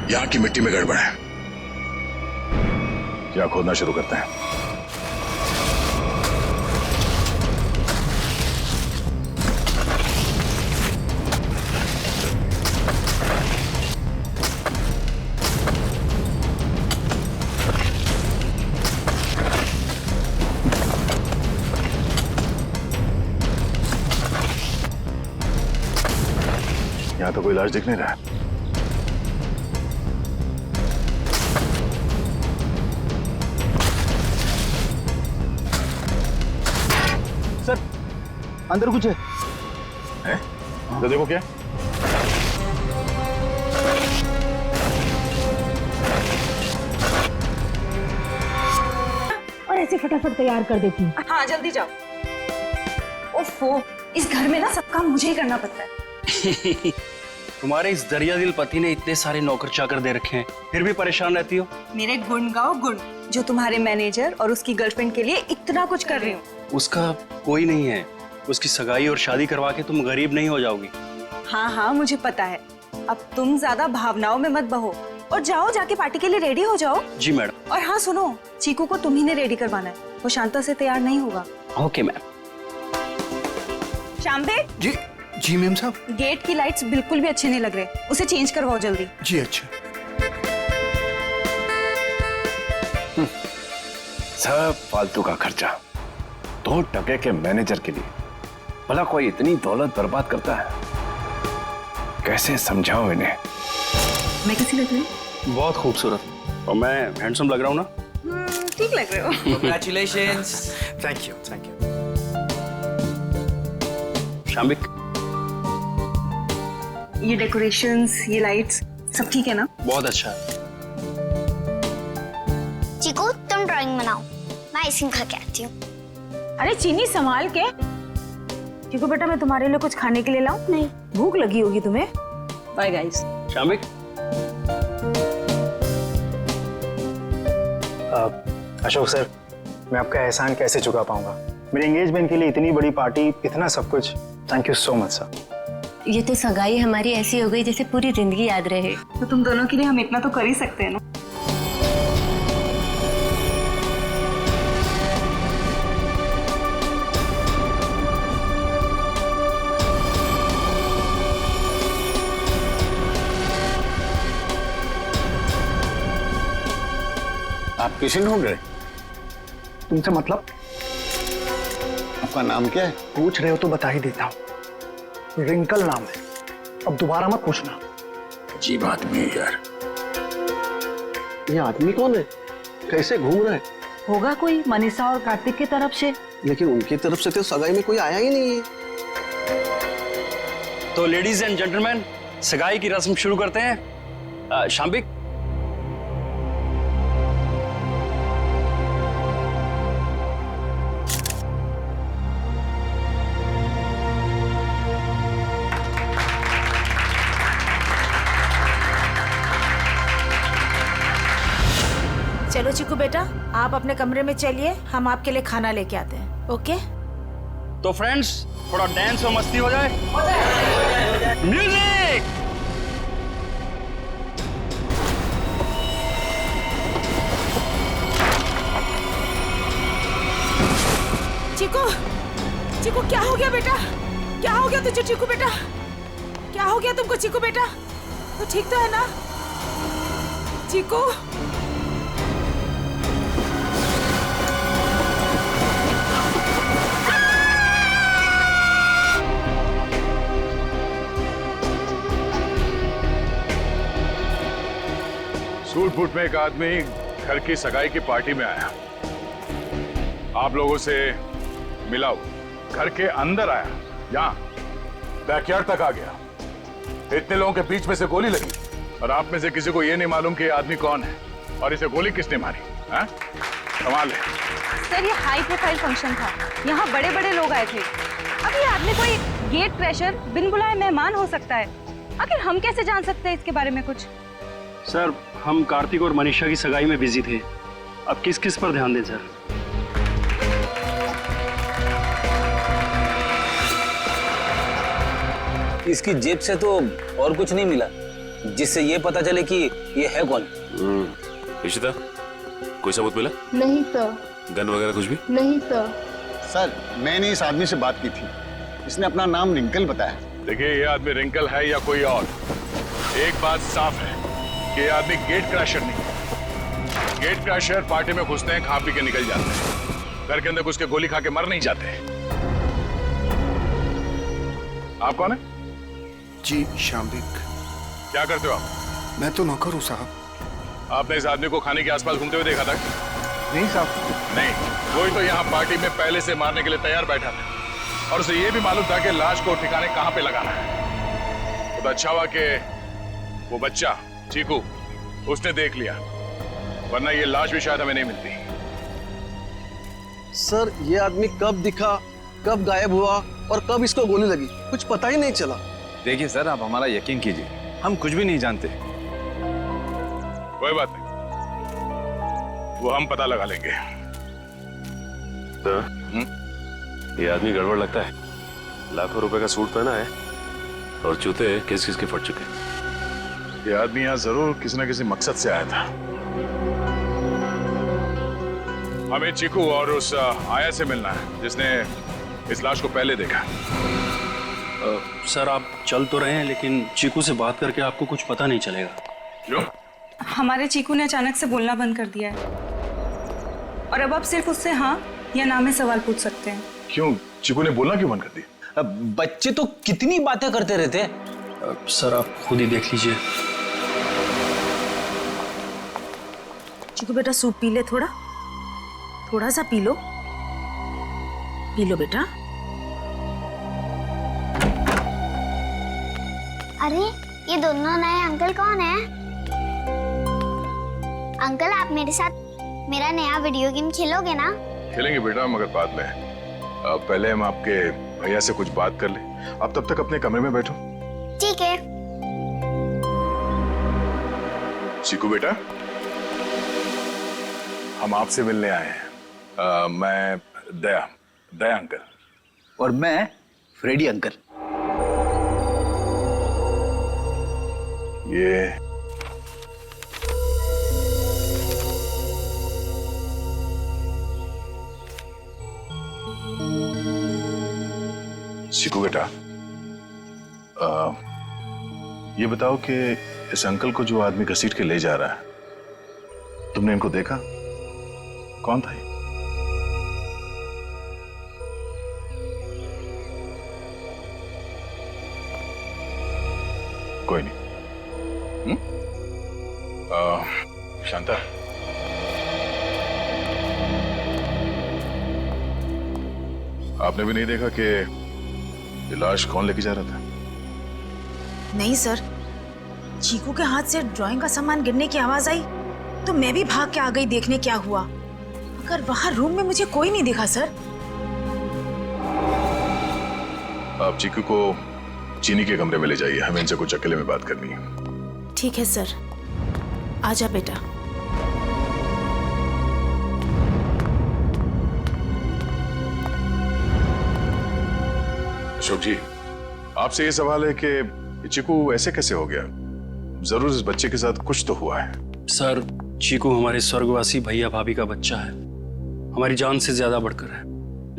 यहाँ की मिट्टी में गड़बड़ है। क्या खोदना शुरू करते हैं? यहाँ तो कोई लाश दिख नहीं रहा है। सर, अंदर कुछ है? तो देखो क्या। और ऐसे फटाफट तैयार कर देती हूँ। हाँ जल्दी जाओ। ओफो, इस घर में ना सब काम मुझे ही करना पड़ता है। तुम्हारे इस दरिया दिल पति ने इतने सारे नौकर चाकर दे रखे हैं, फिर भी परेशान रहती हो। मेरे गुण गाओ गुण, जो तुम्हारे मैनेजर और उसकी गर्लफ्रेंड के लिए इतना कुछ कर रही हूँ। उसका कोई नहीं है। उसकी सगाई और शादी करवा के तुम गरीब नहीं हो जाओगी। हाँ हाँ मुझे पता है। अब तुम ज्यादा भावनाओं में मत बहो और जाओ, जाके पार्टी के लिए रेडी हो जाओ। जी मैडम। और हाँ सुनो, चीकू को तुम ही ने रेडी करवाना है, वो शांता से तैयार नहीं होगा। Okay ma'am. शाम्बे जी जी मैम साहब। गेट की लाइट्स बिल्कुल भी अच्छे नहीं लग रहे, उसे चेंज करवाओ जल्दी। जी अच्छा। सब फालतू का खर्चा 2 टके के मैनेजर के लिए। भला कोई इतनी दौलत बर्बाद करता है? कैसे समझाऊं इन्हें? मैं कैसी लग रही हूँ? बहुत खूबसूरत। और मैं हैंडसम लग रहा हूँ ना? ठीक लग रहे हो। Congratulations. Thank you, thank you. शाम्बिक, ये डेकोरेशंस, ये लाइट्स सब ठीक है ना? बहुत अच्छा है। चीकू तुम ड्राइंग बनाओ, मैं आइसक्रीम खा के आती हूँ। अरे चीनी संभाल के। चीकू बेटा, मैं तुम्हारे लिए कुछ खाने के लिए लाऊं? नहीं, भूख लगी होगी तुम्हें। Bye guys. शाम्बिक, अशोक सर, मैं आपका एहसान कैसे चुका पाऊंगा? मेरे एंगेजमेंट के लिए इतनी बड़ी पार्टी, इतना सब कुछ। Thank you so much sir. ये तो सगाई हमारी ऐसी हो गई जैसे पूरी जिंदगी याद रहे। तो तुम दोनों के लिए हम इतना तो कर ही सकते हैं ना। आप किसी ढूंढ रहे? तुमसे मतलब? आपका नाम क्या है? पूछ रहे हो तो बता ही देता हूँ। रिंकल नाम है, अब दोबारा मत पूछना। अजीब आदमी है यार। ये आदमी कौन है? कैसे घूम रहा है? होगा कोई मनीषा और कार्तिक की तरफ से। लेकिन उनकी तरफ से तो सगाई में कोई आया ही नहीं है। तो लेडीज एंड जेंटलमैन, सगाई की रस्म शुरू करते हैं। शाम्बिक, चलो चीकू बेटा, आप अपने कमरे में चलिए, हम आपके लिए खाना लेके आते हैं। ओके? तो फ्रेंड्स, थोड़ा डांस और मस्ती हो जाए। म्यूजिक। चीकू, चीकू क्या हो गया बेटा? क्या हो गया तुझे चीकू बेटा? क्या हो गया तुमको चीकू बेटा? तो ठीक तो है ना चीकू? सूट बूट में एक आदमी घर की सगाई की पार्टी में आया। आप लोगों से मिला, घर के अंदर आया, यहाँ बैकयार्ड तक आ गया। इतने लोगों के बीच में से गोली लगी और आप में से किसी को यह नहीं मालूम कि ये आदमी कौन है और इसे गोली किसने मारी। कमाल है। सर, ये हाई प्रोफाइल फंक्शन था, यहाँ बड़े बड़े लोग आए थे। अब ये आदमी कोई गेट क्रैशर, बिन बुलाए मेहमान हो सकता है। आखिर हम कैसे जान सकते हैं इसके बारे में कुछ? सर, हम कार्तिक और मनीषा की सगाई में बिजी थे। अब किस किस पर ध्यान दें सर? इसकी जेब से तो और कुछ नहीं मिला, जिससे ये पता चले कि ये है कौन। इशिता, कोई सबूत मिला? नहीं सर, गन वगैरह कुछ भी? नहीं सर। सर, मैंने इस आदमी से बात की थी, इसने अपना नाम रिंकल बताया। देखिए, ये आदमी रिंकल है या कोई और, एक बात साफ है कि ये आदमी गेट क्रैशर नहीं है। गेट क्रैशर पार्टी में घुसते हैं, खा पी के निकल जाते हैं, घर के अंदर घुस के गोली खा के मर नहीं जाते। आप कौन है? जी शाम्बिक। क्या करते हो आप? मैं तो नौकर हूँ साहब। आपने इस आदमी को खाने के आसपास घूमते हुए देखा था? नहीं साहब। नहीं, कोई तो यहाँ पार्टी में पहले से मारने के लिए तैयार बैठा था और उसे ये भी मालूम था कि लाश को ठिकाने कहाँ पे लगाना है। तो अच्छा हुआ कि वो बच्चा चीकू उसने देख लिया, वरना ये लाश भी शायद हमें नहीं मिलती। सर, ये आदमी कब दिखा, कब गायब हुआ और कब इसको गोली लगी, कुछ पता ही नहीं चला। देखिए सर, आप हमारा यकीन कीजिए, हम कुछ भी नहीं जानते। कोई बात नहीं, वो हम पता लगा लेंगे। तो, ये आदमी गड़बड़ लगता है। लाखों रुपए का सूट पहना है और जूते किस किस के फट चुके। ये आदमी यहाँ जरूर किसी न किसी मकसद से आया था। हमें चीकू और उस आया से मिलना है जिसने इस लाश को पहले देखा। सर, आप चल तो रहे हैं, लेकिन चीकू से बात करके आपको कुछ पता नहीं चलेगा। क्यों? हमारे चीकू ने अचानक से बोलना बंद कर दिया है और अब आप सिर्फ उससे हाँ या ना में सवाल पूछ सकते हैं। क्यों? चीकू ने बोलना क्यों बंद कर दिया? बच्चे तो कितनी बातें करते रहते हैं। सर, आप खुद ही देख लीजिए। चिकू बेटा, सूप पी ले, थोड़ा सा पी लो बेटा। अरे, ये दोनों नए अंकल कौन है? अंकल, आप मेरे साथ मेरा नया वीडियो गेम खेलोगे ना? खेलेंगे बेटा, मगर बाद में। पहले हम आपके भैया से कुछ बात कर लें। आप तब तक अपने कमरे में बैठो। ठीक है। चीकू बेटा, हम आपसे मिलने आए हैं। मैं दया अंकल। और मैं फ्रेडी अंकल। ये चीकू बेटा, ये बताओ कि इस अंकल को जो आदमी घसीट के ले जा रहा है, तुमने इनको देखा? कौन था ये? कोई नहीं। शांता, आपने भी नहीं देखा कि ये लाश कौन लेके जा रहा था? नहीं सर, चीकू के हाथ से ड्राइंग का सामान गिरने की आवाज आई तो मैं भी भाग के आ गई देखने क्या हुआ, मगर वहां रूम में मुझे कोई नहीं दिखा सर। आप चीकू को चीनी के कमरे में ले जाइए, हमें इनसे कुछ अकेले में बात करनी है। ठीक है सर, आजा बेटा। अशोक जी, आपसे ये सवाल है कि चीकू ऐसे कैसे हो गया? जरूर इस बच्चे के साथ कुछ तो हुआ है। सर, चीकू हमारे स्वर्गवासी भैया भाभी का बच्चा है, हमारी जान से ज्यादा बढ़कर है,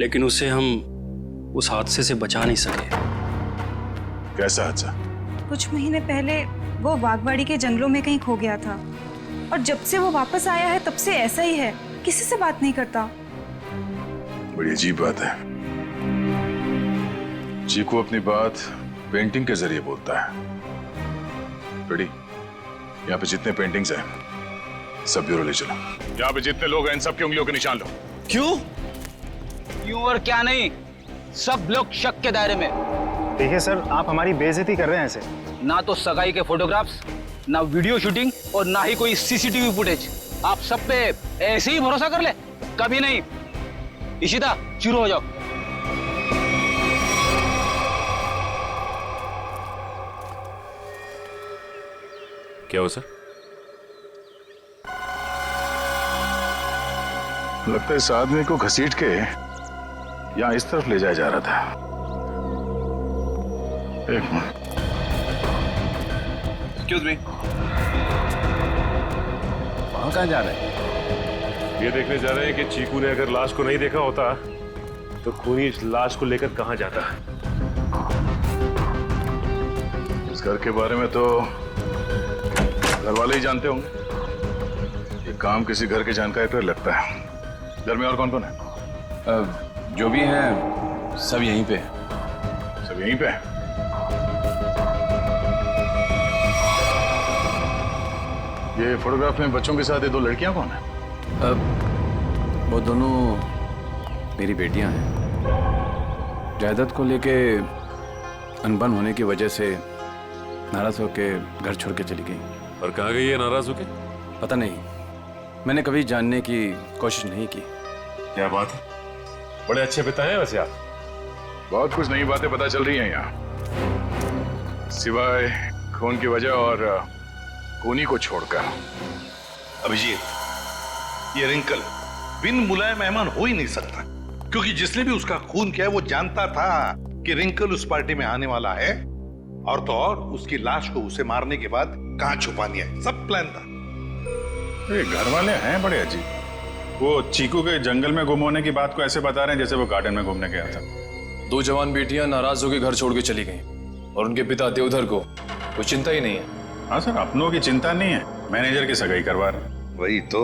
लेकिन उसे हम उस हादसे से बचा नहीं सके। कैसा हादसा? कुछ महीने पहले वो बागवाड़ी के जंगलों में कहीं खो गया था और जब से वो वापस आया है तब से ऐसा ही है, किसी से बात नहीं करता। बड़ी अजीब बात है। चीकू अपनी बात पेंटिंग के जरिए बोलता है। बेटी, यहाँ पे जितने पेंटिंग्स हैं सब ब्यूरो ले चलो। यहाँ पे जितने लोग हैं इन सब की उंगलियों के निशान लो। क्यों? क्यों और क्या नहीं, सब लोग शक के दायरे में। देखिए सर, आप हमारी बेइज्जती कर रहे हैं ऐसे। ना तो सगाई के फोटोग्राफ्स, ना वीडियो शूटिंग और ना ही कोई सीसीटीवी फुटेज। आप सब पे ऐसे ही भरोसा कर ले? कभी नहीं। इशिता, शुरू हो जाओ। क्या हुआ सर? लगता है इस आदमी को घसीट के यहाँ इस तरफ ले जाया जा रहा था। एक मिनट, एक्सक्यूज मी, वहां कहाँ जा रहे हैं? ये देखने जा रहे हैं कि चीकू ने अगर लाश को नहीं देखा होता तो खूनी इस लाश को लेकर कहां जाता। इस घर के बारे में तो घर वाले ही जानते होंगे। ये काम किसी घर के जानकारी पर लगता है। घर में और कौन कौन है? जो भी है सब यहीं पे है। सब यहीं पे है? ये फोटोग्राफ में बच्चों के साथ ये दो लड़कियां कौन है? वो दोनों मेरी बेटियां हैं। जायदाद को लेके अनबन होने की वजह से नाराज होके घर छोड़ के चली गई। और कहाँ गई है नाराज होके? पता नहीं, मैंने कभी जानने की कोशिश नहीं की। क्या बात है, बड़े अच्छे पिता हैं वैसे आप। बहुत कुछ नई बातें पता चल रही हैं यहाँ, सिवाय खून की वजह और खूनी को छोड़कर। अभिजीत, ये रिंकल बिन बुलाए मेहमान हो ही नहीं सकता, क्योंकि जिसने भी उसका खून किया वो जानता था कि रिंकल उस पार्टी में आने वाला है, और तो और उसकी लाश को उसे मारने के बाद कहां छुपानी है, सब प्लान था। ये घर वाले हैं बड़े अजीब। वो चीकू के जंगल में गुम होने की बात को ऐसे बता रहे हैं जैसे वो गार्डन में घूमने गया था। दो जवान बेटियां नाराज होकर घर छोड़ के चली गईं और उनके पिता देवधर को कोई चिंता ही नहीं है। हाँ सर, अपनों की चिंता नहीं है, मैनेजर की सगाई करवा रहे। वही तो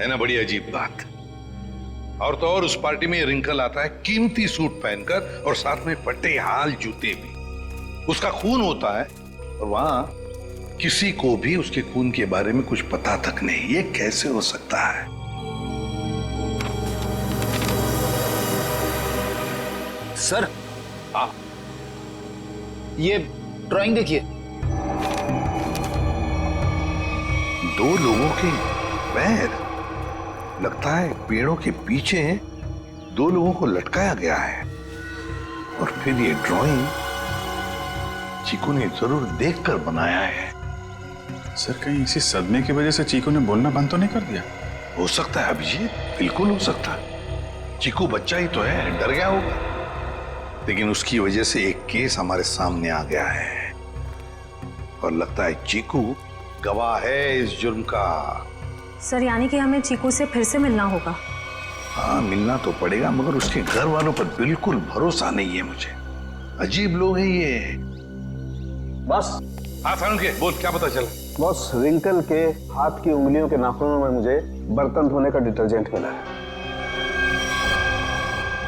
है ना, बड़ी अजीब बात। और तो और उस पार्टी में रिंकल आता है कीमती सूट पहनकर और साथ में फटे हाल जूते भी। उसका खून होता है और वहां किसी को भी उसके खून के बारे में कुछ पता तक नहीं। ये कैसे हो सकता है? सर, ये ड्राइंग देखिए। दो लोगों के पैर, लगता है पेड़ों के पीछे दो लोगों को लटकाया गया है। और फिर ये ड्राइंग चीकू ने जरूर देखकर बनाया है। सर, कहीं इसी सदमे की वजह से चीकू ने बोलना बंद तो नहीं कर दिया? हो सकता है अभिजीत, बिल्कुल हो सकता है। चीकू बच्चा ही तो है, डर गया होगा। लेकिन उसकी वजह से एक केस हमारे सामने आ गया है और लगता है चीकू गवाह है इस जुर्म का। सर, यानी कि हमें चीकू से फिर से मिलना होगा? हाँ, मिलना तो पड़ेगा, मगर उसके घर वालों पर बिल्कुल भरोसा नहीं है मुझे। अजीब लोग हैं ये। बस। हाँ सारुण के बोल, क्या पता चला? बॉस, रिंकल के हाथ की उंगलियों के नाखूनों में मुझे बर्तन धोने का डिटर्जेंट मिला है।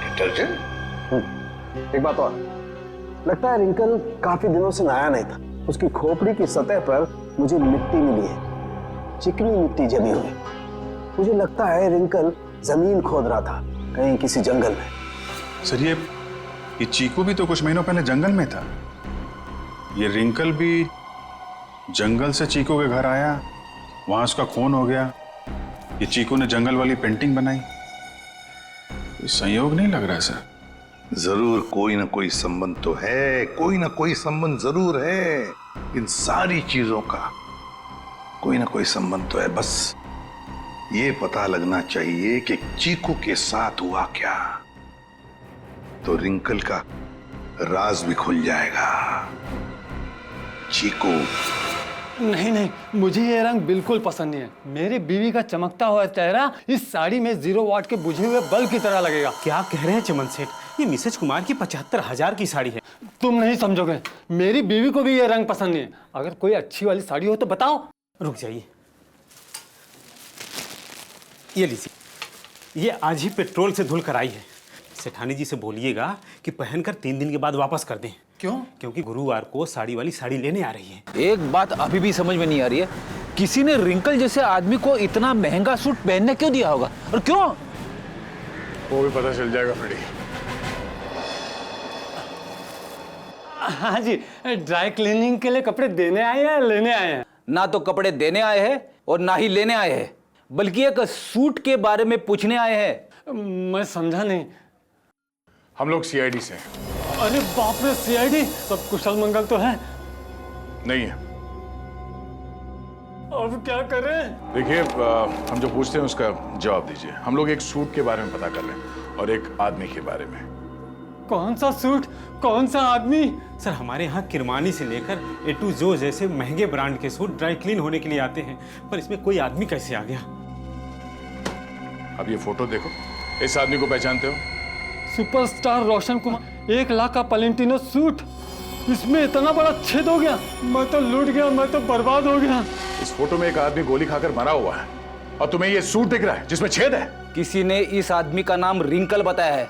डिटर्जेंट? एक बात और, लगता है रिंकल काफी दिनों से नहाया नहीं था। उसकी खोपड़ी की सतह पर मुझे मिट्टी मिली है, चिकनी मिट्टी जमी हुई। मुझे लगता है रिंकल जमीन खोद रहा था कहीं किसी जंगल में। सर, ये चीकू भी तो कुछ महीनों पहले जंगल में था। ये रिंकल भी जंगल से चीकू के घर आया, वहां उसका खून हो गया। ये चीकू ने जंगल वाली पेंटिंग बनाई। कोई संयोग नहीं लग रहा है सर। जरूर कोई ना कोई संबंध तो है, कोई ना कोई संबंध जरूर है। इन सारी चीजों का कोई ना कोई संबंध तो है। बस ये पता लगना चाहिए कि चीकू के साथ हुआ क्या, तो रिंकल का राज भी खुल जाएगा। चीकू। नहीं नहीं, मुझे ये रंग बिल्कुल पसंद नहीं है। मेरी बीवी का चमकता हुआ चेहरा इस साड़ी में 0 वाट के बुझे हुए बल्ब की तरह लगेगा। क्या कह रहे हैं चमन सेठ? ये मिसेज कुमार की 75,000 की साड़ी है। तुम नहीं समझोगे, मेरी बीवी को भी ये रंग पसंद नहीं है। अगर कोई अच्छी वाली साड़ी हो तो बताओ। रुक जाइए, ये लीजिए, ये आज ही पेट्रोल से धुल कर आई है। सेठानी जी से बोलिएगा कि पहनकर 3 दिन के बाद वापस कर दें। क्यों? क्योंकि गुरुवार को साड़ी वाली साड़ी लेने आ रही है। एक बात अभी भी समझ में नहीं आ रही है, किसी ने रिंकल जैसे आदमी को इतना महंगा सूट पहनने क्यों दिया होगा और क्यों? वो भी पता चल जाएगा फ्रेडी। हाँ जी, ड्राई क्लीनिंग के लिए कपड़े देने आए हैं, लेने आए हैं? ना तो कपड़े देने आए हैं और ना ही लेने आए हैं, बल्कि एक सूट के बारे में पूछने आए हैं। मैं समझा नहीं। हम लोग सीआईडी से हैं। अरे बाप रे, सीआईडी? सब कुशल मंगल तो है? नहीं है। अब क्या करें? देखिए, हम जो पूछते हैं उसका जवाब दीजिए। हम लोग एक सूट के बारे में पता कर रहे हैं और एक आदमी के बारे में। कौन सा सूट, कौन सा आदमी? सर हमारे यहाँ किरमानी से लेकर ए टू जो जैसे महंगे ब्रांड के सूट ड्राई क्लीन होने के लिए आते हैं, पर इसमें कोई आदमी कैसे आ गया? अब ये फोटो देखो, इस आदमी को पहचानते हो? सुपरस्टार रोशन कुमार, 1 लाख का पलेंटिनो सूट, इसमें इतना बड़ा छेद हो गया। मैं तो लूट गया, मैं तो बर्बाद हो गया। इस फोटो में एक आदमी गोली खाकर मरा हुआ है और तुम्हें ये सूट दिख रहा है जिसमें छेद है। किसी ने इस आदमी का नाम रिंकल बताया है,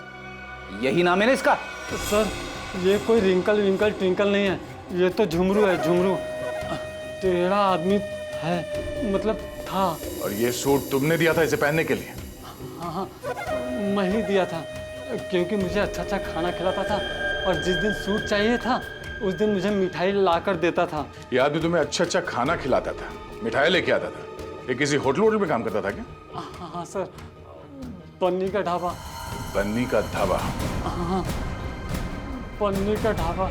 यही नाम है ना इसका? सर ये कोई रिंकल विंकल ट्विंकल नहीं है, ये तो झुमरू है, झुमरू। टेढ़ा आदमी है, मतलब था। और ये सूट तुमने दिया था इसे पहनने के लिए? हाँ, मैं ही दिया था, क्योंकि मुझे अच्छा अच्छा खाना खिलाता था और जिस दिन सूट चाहिए था उस दिन मुझे मिठाई ला कर देता था। ये आदमी तुम्हें अच्छा अच्छा खाना खिलाता था, मिठाई लेके आता था। ये किसी होटल में काम करता था क्या? हाँ सर, पन्नी का ढाबा। बन्नी का ढाबा? हाँ, पन्नी का ढाबा।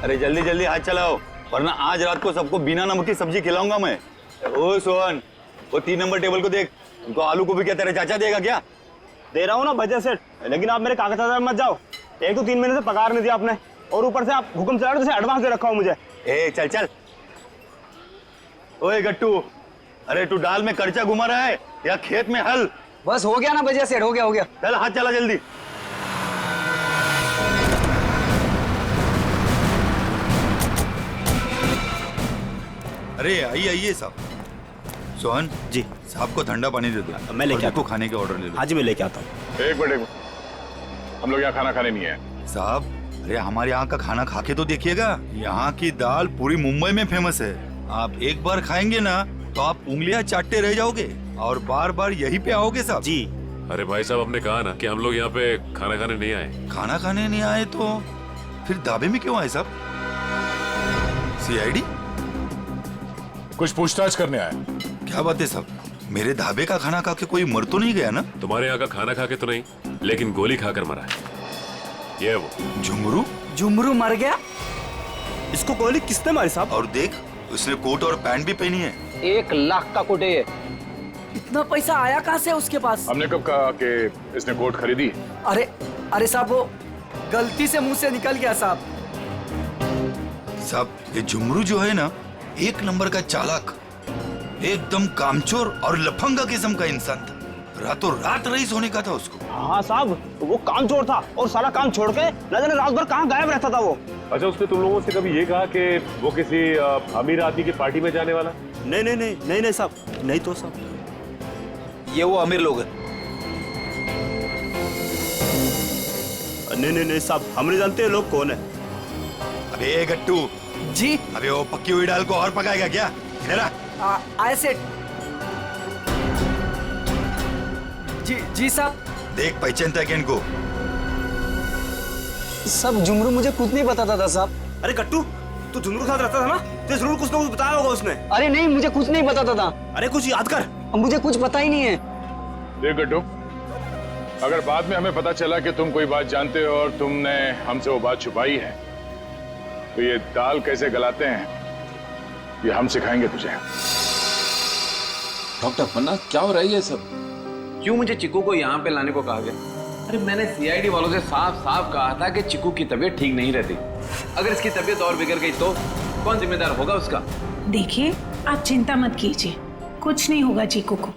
अरे जल्दी जल्दी हाथ चलाओ, वरना आज रात को सबको बिना नमक की सब्जी खिलाऊंगा मैं। ओ सोहन, वो 3 नंबर टेबल को देख, उनको आलू को भी क्या तेरा चाचा देगा क्या? दे रहा हूँ ना बजट सेट, लेकिन आप मेरे कागज मत जाओ। एक तो 3 महीने से पगार नहीं दिया आपने, और ऊपर से आप हुक्म चला रहे जैसे एडवांस दे रखा हूँ मुझे। ए चल चल। ओए गट्टू, अरे तू डाल में कर्चा घुमा रहा है या खेत में हल? बस हो गया ना बजट सेट, हो गया। चल हाथ चला जल्दी। अरे आइए आइए साहब। सोहन जी, साहब को ठंडा पानी दे दो। मैं लेके आता हूं। खाने के ऑर्डर ले लो। हाँ जी मैं लेके आता हूँ। एक मिनट, हम लोग यहाँ खाना खाने नहीं आए साहब। अरे हमारे यहाँ का खाना खा के तो देखिएगा, यहाँ की दाल पूरी मुंबई में फेमस है। आप एक बार खाएंगे ना तो आप उंगलियां चाटते रह जाओगे और बार बार यहीं पे आओगे साहब। जी। अरे भाई साहब, हमने कहा ना कि हम लोग यहाँ पे खाना खाने नहीं आए। खाना खाने नहीं आए तो फिर ढाबे में क्यों आए साहब? CID? कुछ पूछताछ करने आए। क्या बात है साहब, मेरे ढाबे का खाना खा के कोई मर तो नहीं गया ना? तुम्हारे यहाँ का खाना खा के तो नहीं, लेकिन गोली खाकर मरा है। ये वो झुमरू। झुमरू मर गया? इसको गोली किसने मारी साहब? और देख, उसने कोट और पैंट भी पहनी है। 1 लाख का कोट है ये। इतना पैसा आया कहाँ से उसके पास? हमने कब कहा कि इसने कोट खरीदी? अरे साहब, वो गलती से मुंह से निकल गया साहब। साहब ये झुमरू जो है ना, 1 नंबर का चालाक, एकदम कामचोर और लफंगा किस्म का इंसान था। रातों रात रईस होने का था उसको। हाँ साहब, वो कामचोर था और सारा काम छोड़ के न जाने रात भर कहाँ गायब रहता था वो। अच्छा, उसने तुम लोगों से कभी ये कहा कि वो किसी अमीर आदमी की पार्टी में जाने वाला? नहीं साहब, नहीं तो साहब। ये वो अमीर लोग हैं। नहीं साहब, हम नहीं जानते लोग कौन है। अबे गट्टू जी। अबे वो पक्की हुई दाल को और पकाएगा क्या? इधर आ। आए सेठ। जी साहब। देख पहचानता है क्या इनको? सब झुमरू मुझे कुछ नहीं बताता था साहब। अरे गट्टू, तू झुमरू के साथ रहता था ना, तो जरूर कुछ ना कुछ बताया होगा उसने। अरे नहीं, मुझे कुछ नहीं बताता था। अरे कुछ याद कर। मुझे कुछ पता ही नहीं है। देख गट्टू, अगर बाद में हमें पता चला कि तुम कोई बात जानते हो और तुमने हमसे वो बात छुपाई है, तो ये दाल कैसे गलाते हैं ये हम सिखाएंगे तुझे। डॉक्टर पन्ना, क्या हो रहा है ये सब? क्यों मुझे चिकू को यहाँ पे लाने को कहा गया? अरे मैंने CID वालों से साफ साफ कहा था कि चिकू की तबीयत ठीक नहीं रहती। अगर इसकी तबीयत और बिगड़ गई तो कौन जिम्मेदार होगा उसका? देखिए, आप चिंता मत कीजिए, कुछ नहीं होगा चीकू को।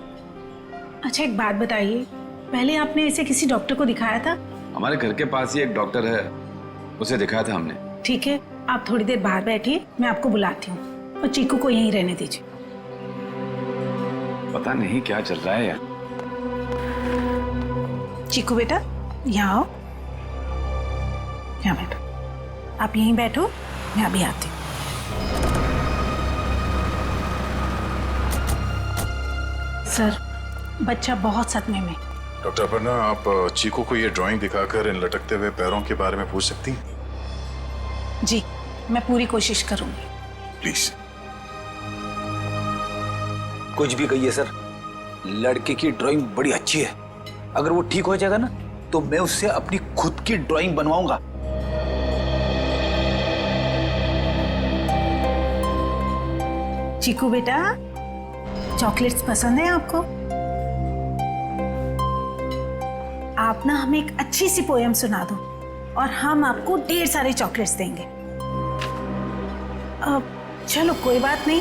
अच्छा एक बात बताइए, पहले आपने इसे किसी डॉक्टर को दिखाया था? हमारे घर के पास ही एक डॉक्टर है, उसे दिखाया था हमने। ठीक है, आप थोड़ी देर बाहर बैठिए, मैं आपको बुलाती हूँ, और चीकू को यहीं रहने दीजिए। पता नहीं क्या चल रहा है यार। चीकू बेटा, यहाँ आओ, यहाँ बैठो। आप यहीं बैठो, मैं अभी आती हूँ। सर, बच्चा बहुत सदमे में। डॉक्टर अपर्णा, आप चीकू को ये ड्राइंग दिखाकर इन लटकते हुए पैरों के बारे में पूछ सकती हैं? जी, मैं पूरी कोशिश करूंगी। प्लीज। कुछ भी कहिए सर, लड़के की ड्राइंग बड़ी अच्छी है। अगर वो ठीक हो जाएगा ना, तो मैं उससे अपनी खुद की ड्राइंग बनवाऊंगा। चीकू बेटा, चॉकलेट्स पसंद है आपको? आप ना हमें एक अच्छी सी पोएम सुना दो और हम आपको ढेर सारे चॉकलेट्स देंगे। चलो कोई बात नहीं,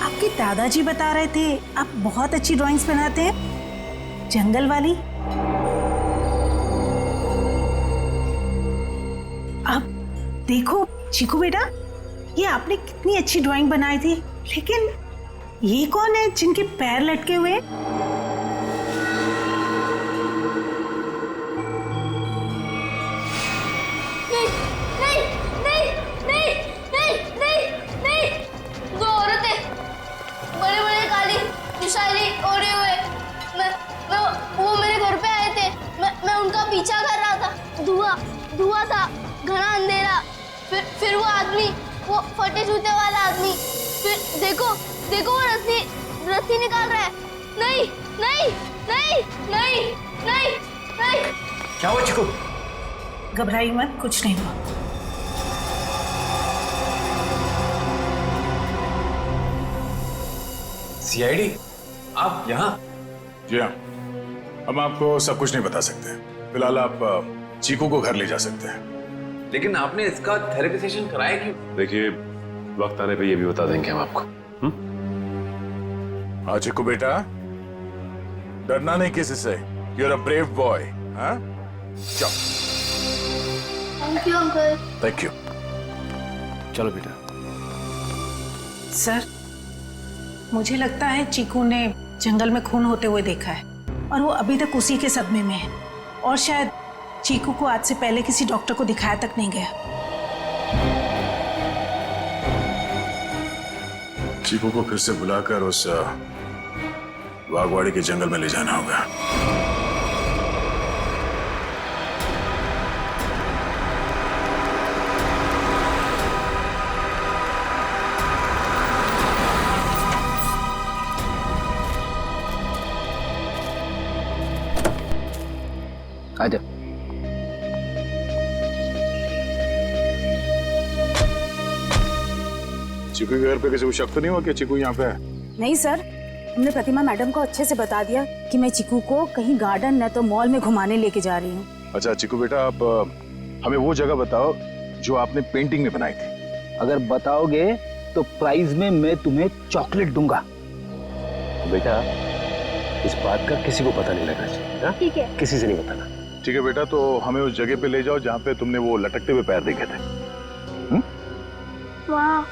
आपके दादाजी बता रहे थे आप बहुत अच्छी ड्राइंग्स बनाते हैं, जंगल वाली। अब देखो चीकू बेटा, ये आपने कितनी अच्छी ड्राइंग बनाई थी, लेकिन ये कौन है जिनके पैर लटके हुए हैं? दो औरतें बड़े बड़े काली मुशायरी ओढ़े हुए, वो मेरे घर पे आए थे। मैं उनका पीछा कर रहा था। धुआं था, घना अंधेरा। फिर वो आदमी, वो फटे जूते वाला आदमी, फिर देखो वो रस्सी निकाल रहा है। नहीं नहीं नहीं नहीं नहीं नहीं। क्या हुआ चिकू? घबराइए मत, कुछ नहीं हुआ। सीआईडी, आप यहाँ? जी हाँ, हम आपको सब कुछ नहीं बता सकते। फिलहाल आप चीकू को घर ले जा सकते हैं। लेकिन आपने इसका थेरेपी सेशन कराया क्यों? देखिए, वक्त आने पे ये भी बता देंगे हम आपको। हाँ चिकू बेटा, डरना नहीं किसी से। You are a brave boy. हाँ, चलो। Thank you uncle. Thank you. चलो बेटा। सर, मुझे लगता है चीकू ने जंगल में खून होते हुए देखा है और वो अभी तक उसी के सदमे में है, और शायद चीकू को आज से पहले किसी डॉक्टर को दिखाया तक नहीं गया। चीकू को फिर से बुलाकर उस बागवाड़ी के जंगल में ले जाना होगा। आजा। चीकू के घर पे किसी को शक तो नहीं हुआ कि चीकू यहाँ पे है? नहीं सर, हमने प्रतिमा मैडम को अच्छे से बता दिया कि मैं चीकू को कहीं गार्डन न तो मॉल में घुमाने लेके जा रही हूँ। अच्छा चीकू बेटा, आप हमें वो जगह बताओ जो आपने पेंटिंग में बनाई थी। अगर बताओगे तो प्राइज में मैं तुम्हें चॉकलेट दूंगा। बेटा, इस बात का किसी को पता नहीं लगना चाहिए। ठीक है, किसी से नहीं बताना। ठीक है बेटा, तो हमें उस जगह पे ले जाओ जहाँ पे तुमने वो लटकते हुए पैर देखे थे। वाह,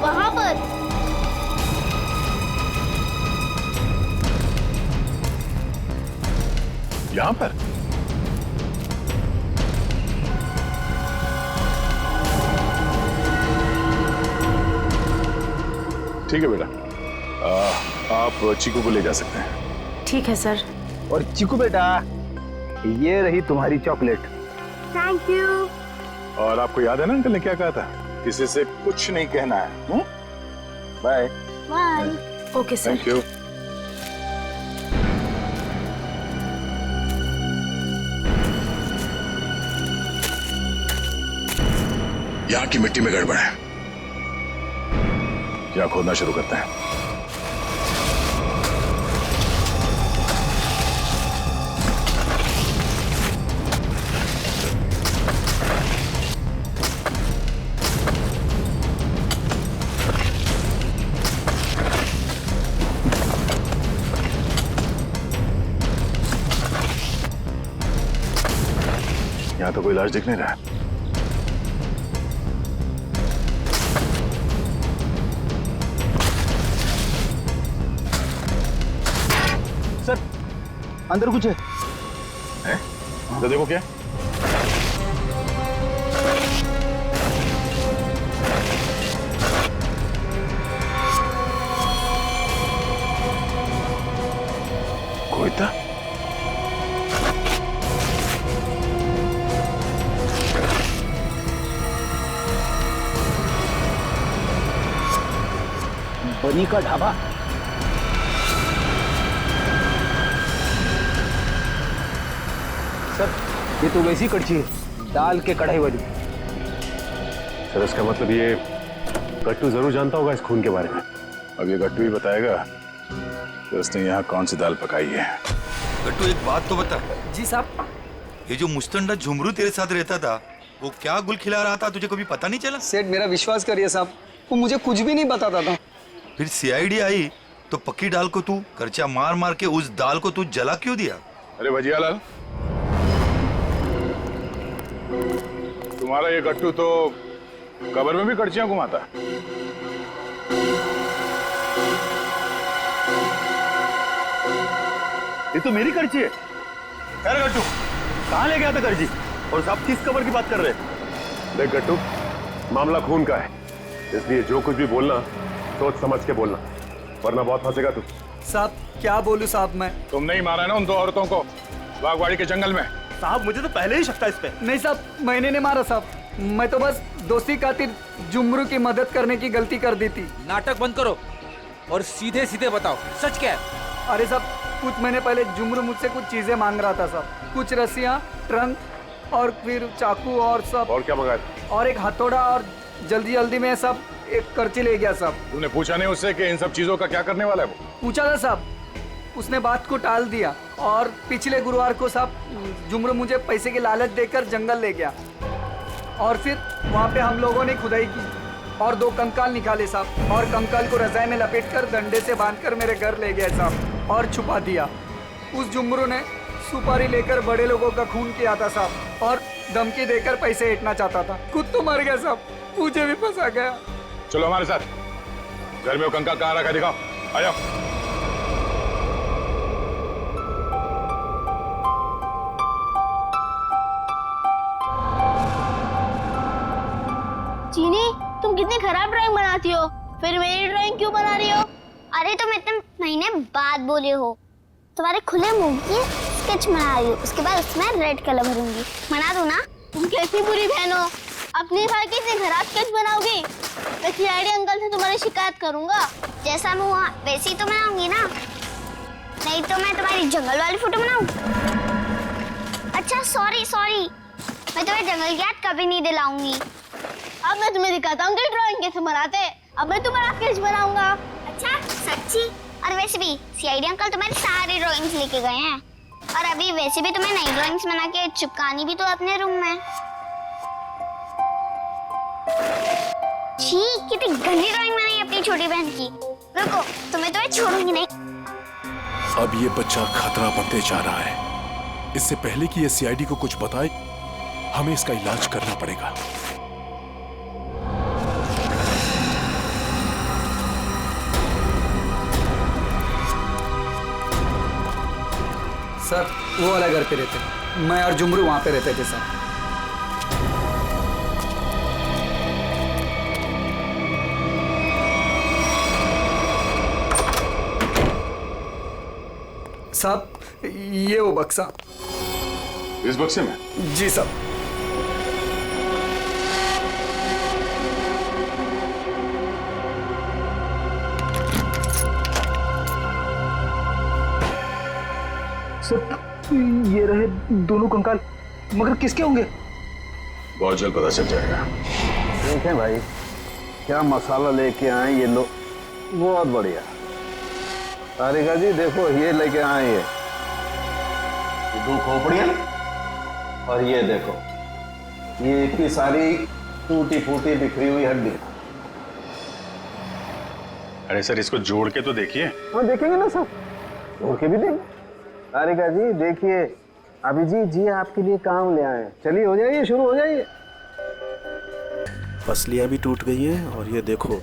वहां पर यहाँ पर? ठीक है बेटा, आप चीकू को ले जा सकते हैं। ठीक है सर। और चीकू बेटा, ये रही तुम्हारी चॉकलेट। Thank you. और आपको याद है ना अंकल ने क्या कहा था? किसी से कुछ नहीं कहना है। Bye. Bye. Okay sir. Thank you. यहाँ की मिट्टी में गड़बड़ है, यहाँ खोदना शुरू करते हैं। यहाँ तो कोई लाश दिख नहीं रहा है। सर, अंदर कुछ है? तो देखो क्या। कोई था? बनी का ढाबा। सर, ये तो वैसी कड़छी है, दाल के कढ़ाई वाली। सर इसका मतलब ये गट्टू जरूर जानता होगा इस खून के बारे में। अब ये गट्टू ही बताएगा कि उसने यहाँ कौन सी दाल पकाई है। गट्टू एक बात तो बता। जी साहब। ये जो मुस्तंडा झुमरू तेरे साथ रहता था, वो क्या गुल खिला रहा था, तुझे कभी पता नहीं चला? सेठ मेरा विश्वास करिए साहब, वो मुझे कुछ भी नहीं बताता था। फिर सीआईडी आई तो पक्की दाल को तू करचा मार मार के उस दाल को तू जला क्यों दिया? अरे भजियालाल, तुम्हारा ये गट्टू तो कब्र में भी कड़चियां घुमाता है। ये तो मेरी कड़ची है। अरे गट्टू, कहाँ ले गया था कड़ची? और साहब किस कब्र की बात कर रहे हैं? देख गट्टू, मामला खून का है, इसलिए जो कुछ भी बोलना सोच समझ के बोलना, वरना बहुत फंसेगा तू। साहब क्या बोलूं साहब मैं? तुमने ही मारा है ना उन दो औरतों को बागवाड़ी के जंगल में? साहब मुझे तो पहले ही शक था इस पे। नहीं साहब, मैंने नहीं मारा साहब, मैं तो बस दोस्ती खातिर जुमरू की मदद करने की गलती कर दी थी। नाटक बंद करो और सीधे सीधे बताओ सच क्या है? अरे साहब, कुछ महीने पहले जुमरू मुझसे कुछ चीजें मांग रहा था साहब, कुछ रस्सियाँ, ट्रंक और फिर चाकू और सब। और क्या मंगाया? और एक हथौड़ा, और जल्दी जल्दी में सब एक करची ले गया साहब। तुमने पूछा नहीं उससे कि इन सब चीजों का क्या करने वाला है वो? पूछा था साहब, उसने बात को टाल दिया और पिछले गुरुवार को साहब जुमरू मुझे पैसे की लालच देकर जंगल ले गया और फिर वहाँ पे हम लोगों ने खुदाई की और 2 कंकाल निकाले साहब, और कंकाल को रजाई में लपेटकर डंडे से बांधकर मेरे घर ले गया साहब और छुपा दिया। उस जुमरू ने सुपारी लेकर बड़े लोगों का खून किया था साहब और धमकी देकर पैसे ऐंठना चाहता था। खुद तो मर गया साहब, मुझे भी फंसा गया। चलो हमारे साथ, घर में वो कंकाल कहाँ रखा दिखाओ, आ जाओ। चीनी, तुम कितनी खराब ड्राइंग बनाती हो, फिर मेरी ड्राइंग क्यों बना रही हो? अरे तुम इतने महीने बाद बोले हो, तुम्हारे खुले मुंह की स्केच बना रही हो, उसके बाद उसमें रेड कलर भरूंगी। बना दो ना। तुम कैसी बुरी बहन हो, अपनी भाई की इतनी खराब स्केच बनाओगी? मैं सीआईडी अंकल से तुम्हारी शिकायत करूंगा। जैसा मुँह हुआ वैसे ही तो बनाऊंगी ना, नहीं तो मैं तुम्हारी जंगल वाली फोटो बनाऊं? अच्छा सॉरी, मैं तुम्हें जंगल की याद कभी नहीं दिलाऊंगी। अब मैं तुम्हें दिखाता हूँ कि ड्राइंग कैसे बनाते हैं। अब मैं तुम्हारा स्केच बनाऊंगा। अच्छा सच्ची? और वैसे भी सीआईडी अंकल तुम्हारी सारी ड्राइंग्स लेके गए हैं, और अभी वैसे भी तुम्हें नई ड्राइंग्स बना के चिपकानी भी तो अपने रूम में। छी, कितनी गंदी ड्राइंग बनाई अपनी छोटी बहन की। रुको, तुम्हें छोड़ूंगी नहीं। अब ये बच्चा खतरा बनते जा रहा है। इससे पहले कि ये सीआईडी को कुछ बताए, हमें इसका इलाज करना पड़ेगा। सर वो वाला घर पे रहते, मैं और जुमरू वहां पे रहते थे सर। साहब ये वो बक्सा। इस बक्से में? जी साहब। सर ये रहे दोनों कंकाल, मगर किसके होंगे? बहुत जल्द पता चल जाएगा। देखें भाई, क्या मसाला लेके आए ये लोग, बहुत बढ़िया। तारिका जी देखो, ये लेके आए ये 2 खोपड़ियाँ, और ये देखो ये इतनी सारी टूटी फूटी बिखरी हुई हड्डी। अरे सर इसको जोड़ के तो देखिए। हाँ देखेंगे ना सर, जोड़ के भी देंगे। तारिका जी देखिए, अभिजीत जी आपके लिए काम ले आए। चलिए हो जाइए, शुरू हो जाइए। पसलियाँ भी टूट गई हैं और ये देखो,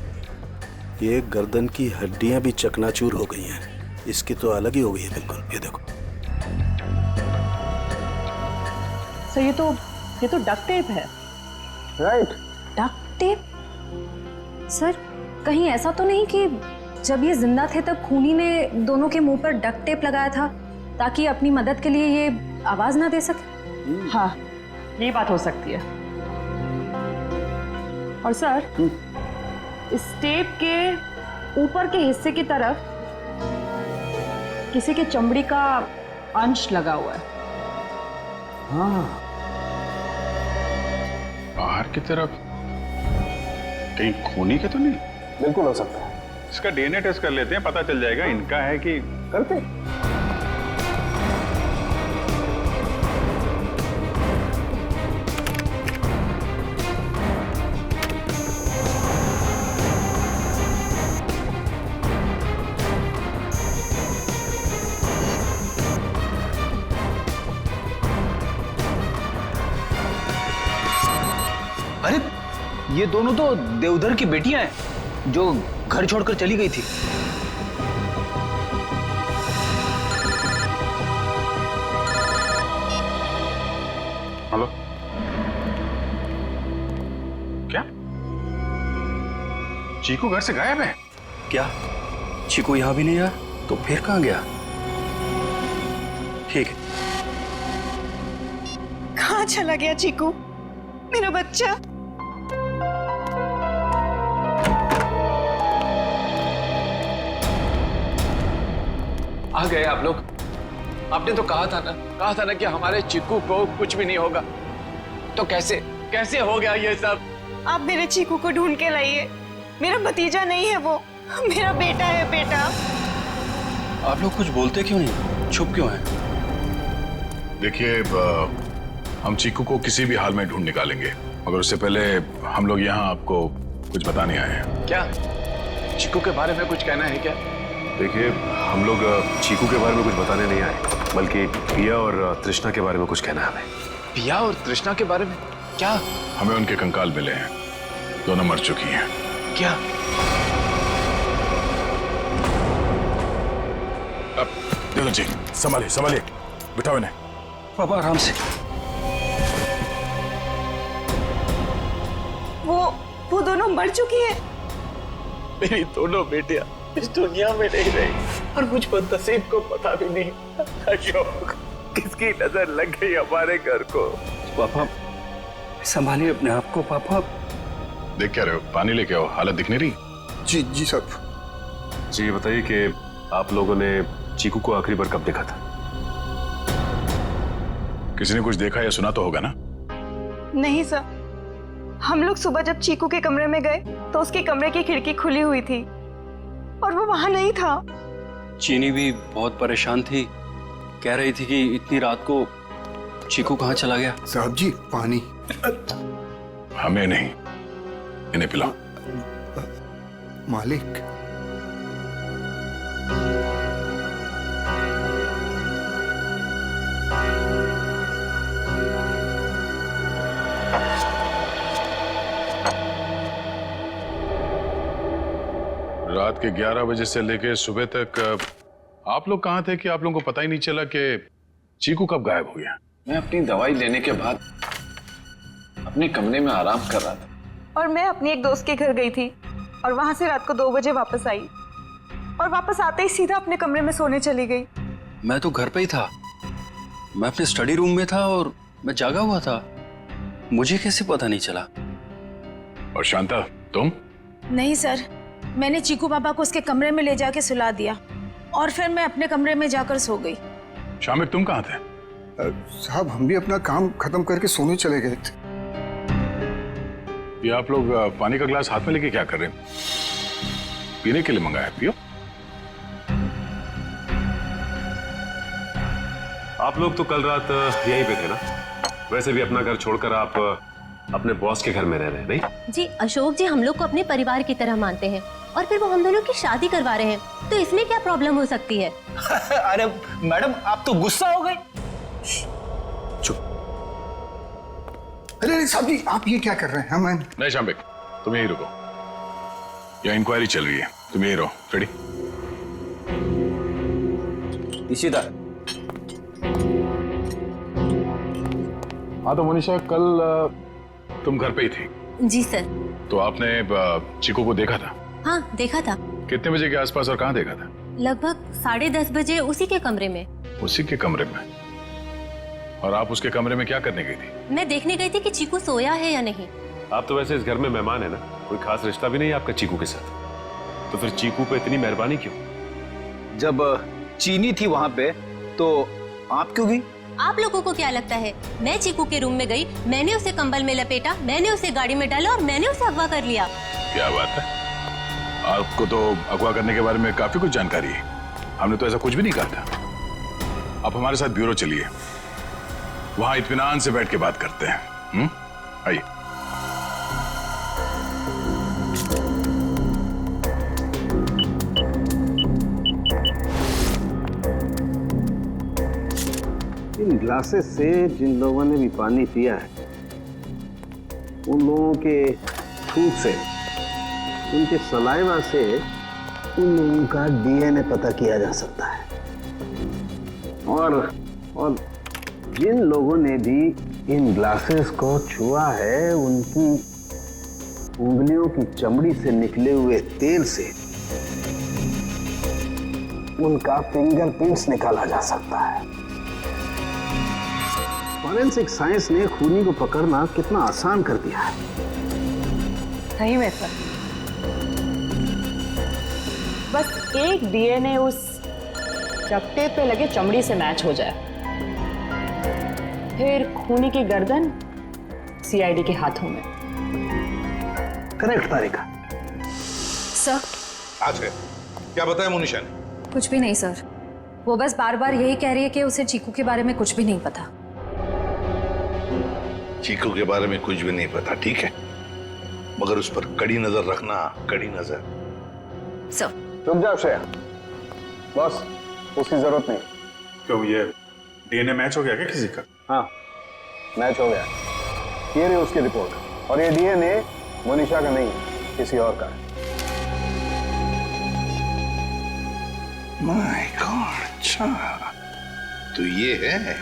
ये गर्दन की हड्डियाँ भी चकनाचूर हो गई हैं। इसकी तो अलग ही हो गई है बिल्कुल, ये देखो। सर ये तो डक्ट टेप है। Right, duct tape? सर कहीं ऐसा तो नहीं कि जब ये जिंदा थे तब खूनी ने दोनों के मुंह पर डक्ट टेप लगाया था ताकि अपनी मदद के लिए ये आवाज ना दे सके? हाँ, ये बात हो सकती है। और सर इस टेप के ऊपर के हिस्से की तरफ किसी के चमड़ी का अंश लगा हुआ है। हाँ बाहर की तरफ कहीं खूनी के तो नहीं? बिल्कुल हो सकता है। इसका डीएनए टेस्ट कर लेते हैं, पता चल जाएगा इनका है कि करते। अरे ये दोनों तो देवधर की बेटियां हैं जो घर छोड़कर चली गई थी। हेलो, क्या चीकू घर से गायब है? क्या चीकू यहाँ भी नहीं आया? तो फिर कहाँ गया? ठीक है। कहाँ चला गया चीकू, मेरा बच्चा? आ गए आप लोग। आपने तो कहा था ना कि हमारे चिक्कू को कुछ भी नहीं होगा। तो कैसे हो गया ये सब? आप मेरे चीकू को ढूंढ के लाइए। मेरा भतीजा नहीं है वो, मेरा बेटा है, बेटा। आप लोग कुछ बोलते क्यों नहीं? चुप क्यों हैं? देखिए, हम चीकू को किसी भी हाल में ढूंढ निकालेंगे, मगर उससे पहले हम लोग यहाँ आपको कुछ बताने आए हैं। क्या चिक्कू के बारे में कुछ कहना है क्या? देखिए, हम लोग चीकू के बारे में कुछ बताने नहीं आए, बल्कि पिया और तृष्णा के बारे में कुछ कहना है हमें। पिया और तृष्णा के बारे में क्या? हमें उनके कंकाल मिले हैं, दोनों मर चुकी हैं। क्या? अब देखो जी, संभालिए, बिठाओ इन्हें। पापा आराम से। वो दोनों मर चुकी है। मेरी दोनों बेटियां इस दुनिया में नहीं रही और मुझ पर नसीब को पता भी नहीं। अशोक, किसकी नजर लग गई हमारे घर को? पापा संभालिए अपने आप को। पापा देख क्या रहे हो? पानी लेके आओ, हालत दिख नहीं रही। जी साहब। जी ये बताइए कि आप लोगों ने चीकू को आखिरी बार कब देखा था? किसी ने कुछ देखा या सुना तो होगा ना? नहीं सर, हम लोग सुबह जब चीकू के कमरे में गए तो उसके कमरे की खिड़की खुली हुई थी और वो वहां नहीं था। चीनी भी बहुत परेशान थी, कह रही थी कि इतनी रात को चीकू कहाँ चला गया। साहब जी पानी। हमें नहीं, इन्हें पिलाओ। मालिक, रात के 11 बजे से लेकर सुबह तक आप लोग कहाँ थे कि आप लोगों को पता ही नहीं चला कि चीकू कब गायब हो गया? मैं अपनी दवाई लेने के बाद अपने कमरे में आराम कर रहा था और मैं अपनी एक दोस्त के घर गई थी और वहां से रात को 2 बजे वापस आई और वापस आते ही सीधा अपने कमरे में सोने चली गई। मैं तो घर पे ही था, मैं अपने स्टडी रूम में था और मैं जागा हुआ था, मुझे कैसे पता नहीं चला? और शांता तुम? नहीं सर, मैंने चीकू पापा को उसके कमरे में ले जाके सुला दिया और फिर मैं अपने कमरे में जाकर सो गई। शामिक तुम कहाँ थे? साहब हम भी अपना काम खत्म करके सोने चले गए थे। ये आप लोग पानी का गिलास हाथ में लेके क्या कर रहे हैं? पीने के लिए मंगाया, पियो। आप लोग तो कल रात यहीं पे थे ना? वैसे भी अपना घर छोड़कर आप अपने बॉस के घर में रह रहे हैं, नहीं? जी अशोक जी हम लोग को अपने परिवार की तरह मानते हैं और फिर वो हम दोनों की शादी करवा रहे हैं, तो इसमें क्या प्रॉब्लम हो सकती है? अरे मैडम आप तो गुस्सा हो गए। अरे साहब जी आप ये क्या कर रहे हैं? हम नहीं शामिक, तुम यहीं रुको, यहाँ इंक्वायरी चल रही है, तुम यहीं रहो। रेडी? इशिता। हाँ तो मोनिशा, कल तुम घर पे ही थी? जी सर। तो आपने चीकू को देखा था? हाँ देखा था। कितने बजे के आसपास और कहाँ देखा था? लगभग 10:30 बजे उसी के कमरे में। उसी के कमरे में? और आप उसके कमरे में क्या करने गई थी? मैं देखने गई थी कि चीकू सोया है या नहीं। आप तो वैसे इस घर में मेहमान है ना, कोई खास रिश्ता भी नहीं आपका चीकू के साथ, तो फिर चीकू पे इतनी मेहरबानी क्यों? जब चीनी थी वहां पे तो आप क्यों गई? आप लोगों को क्या लगता है मैं चीकू के रूम में गई, मैंने उसे कंबल में लपेटा, मैंने उसे गाड़ी में डाला और मैंने उसे अगवा कर लिया? क्या बात है, आपको तो अगवा करने के बारे में काफी कुछ जानकारी है। हमने तो ऐसा कुछ भी नहीं कहा था। आप हमारे साथ ब्यूरो चलिए, वहां इत्मीनान से बैठ के बात करते हैं। आइए। इन ग्लासेस से जिन लोगों ने भी पानी पिया है, उन लोगों के थूक से, उनके सलाइवा से उन लोगों का डीएनए पता किया जा सकता है। और जिन लोगों ने भी इन ग्लासेस को छुआ है, उनकी उंगलियों की चमड़ी से निकले हुए तेल से उनका फिंगरप्रिंट्स निकाला जा सकता है। फॉरेंसिक साइंस ने खूनी को पकड़ना कितना आसान कर दिया है। सही में सर, बस एक डीएनए उस डक्टे पे लगे चमड़ी से मैच हो जाए, फिर खूनी की गर्दन सीआईडी के हाथों में। करेक्ट तारिका। सर आज है क्या बताया मोनिशा ने? कुछ भी नहीं सर, वो बस बार बार यही कह रही है कि उसे चीकू के बारे में कुछ भी नहीं पता। चीकू के बारे में कुछ भी नहीं पता, ठीक है, मगर उस पर कड़ी नजर रखना, कड़ी नजर। सर रुक जाओ श्रेया, बॉस उसकी जरूरत नहीं। क्यों, ये डीएनए मैच हो गया क्या किसी का? हाँ मैच हो गया, ये रही उसकी रिपोर्ट। और ये डीएनए मोनिशा का नहीं, किसी और का है। माय गॉड, अच्छा तो ये है,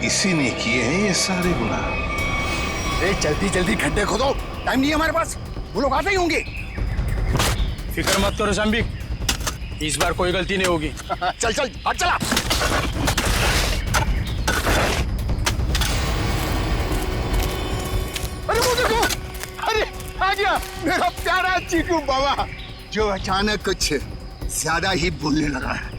इसी ने किए हैं ये सारे गुनाह। जल्दी जल्दी खड्डे खोदो, टाइम नहीं है हमारे पास, वो लोग आते ही होंगे। फिक्र मत करो शाम्बिक, इस बार कोई गलती नहीं होगी। चल चल हट चला। अरे वो देखो, अरे आ गया मेरा प्यारा चीकू बाबा, जो अचानक कुछ ज्यादा ही बोलने लगा है।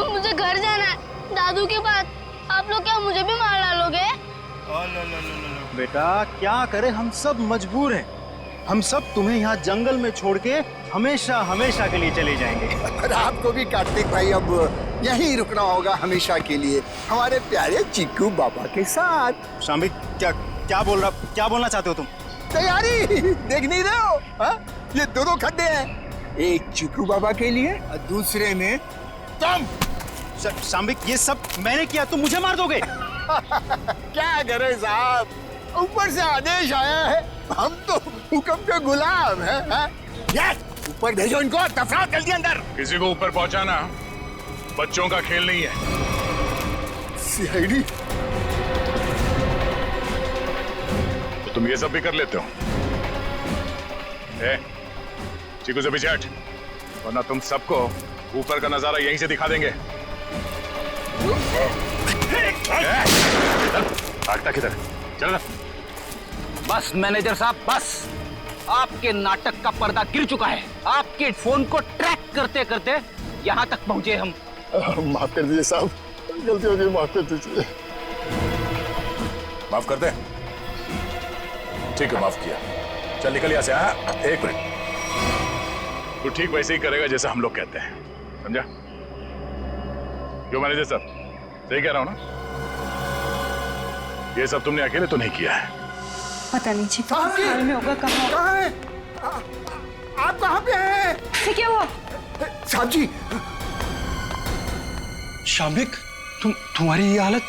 मुझे घर जाना है, दादू के पास। आप लोग क्या मुझे भी मार डालोगे? बेटा क्या करें, हम सब मजबूर हैं। हम सब तुम्हें यहाँ जंगल में छोड़ के हमेशा हमेशा के लिए चले जाएंगे। पर आपको भी कार्तिक भाई अब यहीं रुकना होगा हमेशा के लिए, हमारे प्यारे चीकू बाबा के साथ। शाम्बिक क्या बोलना चाहते हो तुम? तैयारी देख नहीं रहे हो? हा? ये दो खड्डे हैं, एक चीकू बाबा के लिए और दूसरे में तुम। शाम्बिक ये सब मैंने किया, तुम मुझे मार दोगे? क्या करें साहब, ऊपर से आदेश आया है, हम तो हुक्म के गुलाम हैं। ऊपर भेजो इनको, तफरात जल्दी अंदर। किसी को ऊपर पहुंचाना बच्चों का खेल नहीं है। सीआईडी तो तुम ये सब भी कर लेते हो? चीकू से पीछे हट, वरना तुम सबको ऊपर का नजारा यहीं से दिखा देंगे। भागता किधर? चल ना। बस मैनेजर साहब, बस आपके नाटक का पर्दा गिर चुका है। आपके फोन को ट्रैक करते करते यहाँ तक पहुंचे हम। माफ कर दीजिए साहब, गलती हो गई, माफ कर दीजिए। माफ कर दे? ठीक है, माफ किया। चल निकल यहाँ से। हाँ, एक मिनट, तू ठीक वैसे ही करेगा जैसा हम लोग कहते हैं, समझा? क्यों मैनेजर साहब, सही कह रहा हूँ ना? ये सब तुमने अकेले तो नहीं किया है। पता नहीं जी हाल में होगा। कहाँ है? आप कहाँ पे हैं? क्या हुआ? साहब जी। शाम्बिक, तुम्हारी ये हालत?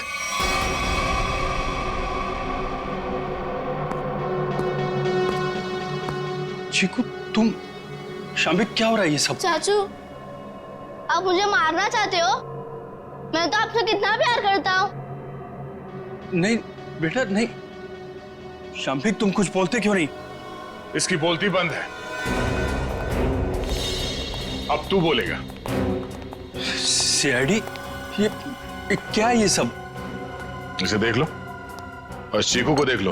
चीकू, तुम? शाम्बिक क्या हो रहा है ये सब? चाचू, आप मुझे मारना चाहते हो? मैं तो आपसे कितना प्यार करता हूँ। नहीं बेटा नहीं। शाम्बिक तुम कुछ बोलते क्यों नहीं? इसकी बोलती बंद है, अब तू बोलेगा। सीआईडी, ये क्या है ये सब? इसे देख लो और चीकू को देख लो।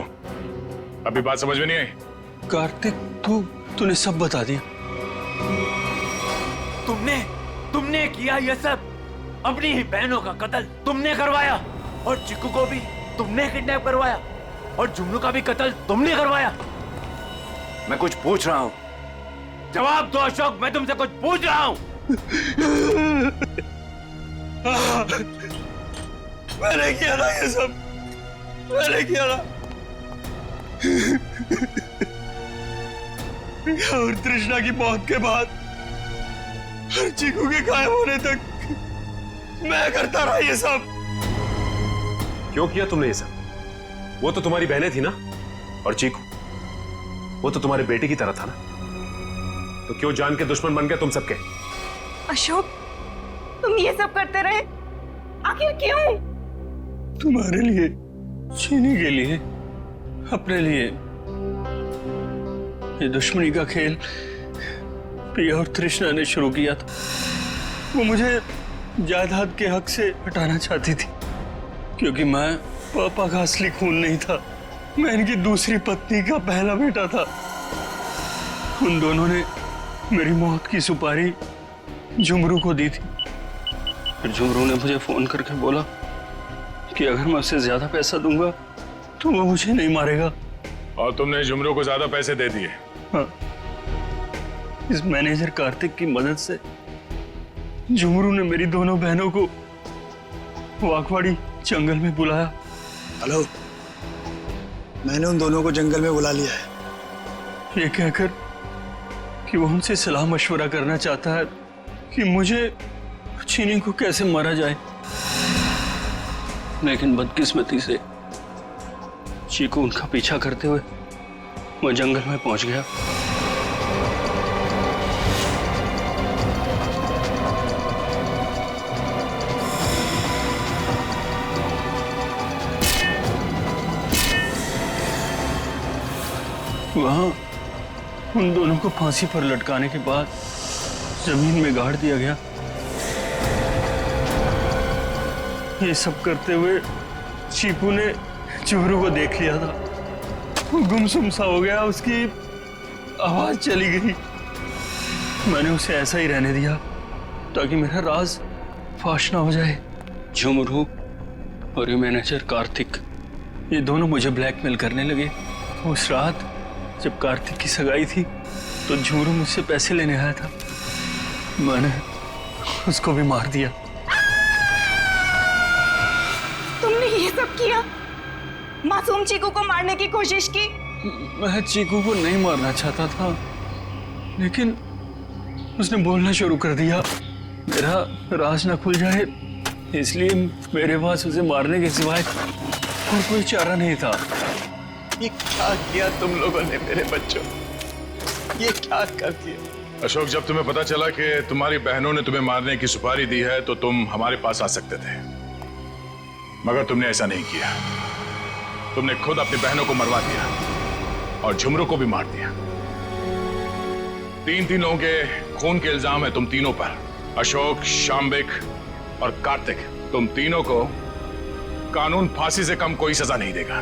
अभी बात समझ में नहीं आई? कार्तिक, तूने सब बता दिया। तुमने किया ये सब। अपनी ही बहनों का कत्ल तुमने करवाया और चिक्कू को भी तुमने किडनैप करवाया और जुमरू का भी कत्ल तुमने करवाया। मैं कुछ पूछ रहा हूं, जवाब दो अशोक, मैं तुमसे कुछ पूछ रहा हूं। मैंने किया ना ये सब, मैंने किया ना। और तृष्णा की मौत के बाद और चीकू के गायब होने तक मैं करता रहा ये सब। क्यों किया तुमने ये सब? वो तो तुम्हारी बहनें थी ना, और चीकू वो तो तुम्हारे बेटे की तरह था ना, तो क्यों जान के दुश्मन बन गए तुम सबके? अशोक, तुम ये सब करते रहे, आखिर क्यों? तुम्हारे लिए, चीनी के लिए, अपने लिए। ये दुश्मनी का खेल प्रिया और तृष्णा ने शुरू किया था। वो मुझे जायदाद के हक से हटाना चाहती थी, क्योंकि मैं पापा का असली खून नहीं था, मैं इनकी दूसरी पत्नी का पहला बेटा था। उन दोनों ने मेरी मौत की सुपारी झुमरू को दी थी। फिर झुमरू ने मुझे फोन करके बोला कि अगर मैं उससे ज्यादा पैसा दूंगा तो वो मुझे नहीं मारेगा। और तुमने झुमरू को ज्यादा पैसे दे दिए? हाँ, इस मैनेजर कार्तिक की मदद से झुमरू ने मेरी दोनों बहनों को वाकवाड़ी जंगल में बुलाया। हेलो, मैंने उन दोनों को जंगल में बुला लिया है। ये कहकर कि वो उनसे सलाह मशवरा करना चाहता है कि मुझे चीनी को कैसे मारा जाए। लेकिन बदकिस्मती से चीकू उनका पीछा करते हुए वो जंगल में पहुंच गया। वहां उन दोनों को फांसी पर लटकाने के बाद जमीन में गाड़ दिया गया। ये सब करते हुए चीकू ने झुमरू को देख लिया था। वो गुमसुम सा हो गया, उसकी आवाज चली गई। मैंने उसे ऐसा ही रहने दिया ताकि मेरा राज फाश ना हो जाए। झुमरू और ये मैनेजर कार्तिक, ये दोनों मुझे ब्लैकमेल करने लगे। उस रात जब कार्तिक की सगाई थी तो झुमरू मुझसे पैसे लेने आया था, मैंने उसको भी मार दिया। तुमने ये सब किया? मासूम चीकू को मारने की कोशिश की? मैं चीकू को नहीं मारना चाहता था, लेकिन उसने बोलना शुरू कर दिया। मेरा राज ना खुल जाए, इसलिए मेरे पास उसे मारने के सिवाय और कोई चारा नहीं था। ये क्या किया तुम लोगों ने मेरे बच्चों? ये क्या कर दिया? अशोक, जब तुम्हें पता चला कि तुम्हारी बहनों ने तुम्हें मारने की सुपारी दी है तो तुम हमारे पास आ सकते थे, मगर तुमने ऐसा नहीं किया। तुमने खुद अपनी बहनों को मरवा दिया और झुमरू को भी मार दिया। तीन लोगों के खून के इल्जाम है तुम तीनों पर। अशोक, शाम्बिक और कार्तिक, तुम तीनों को कानून फांसी से कम कोई सजा नहीं देगा।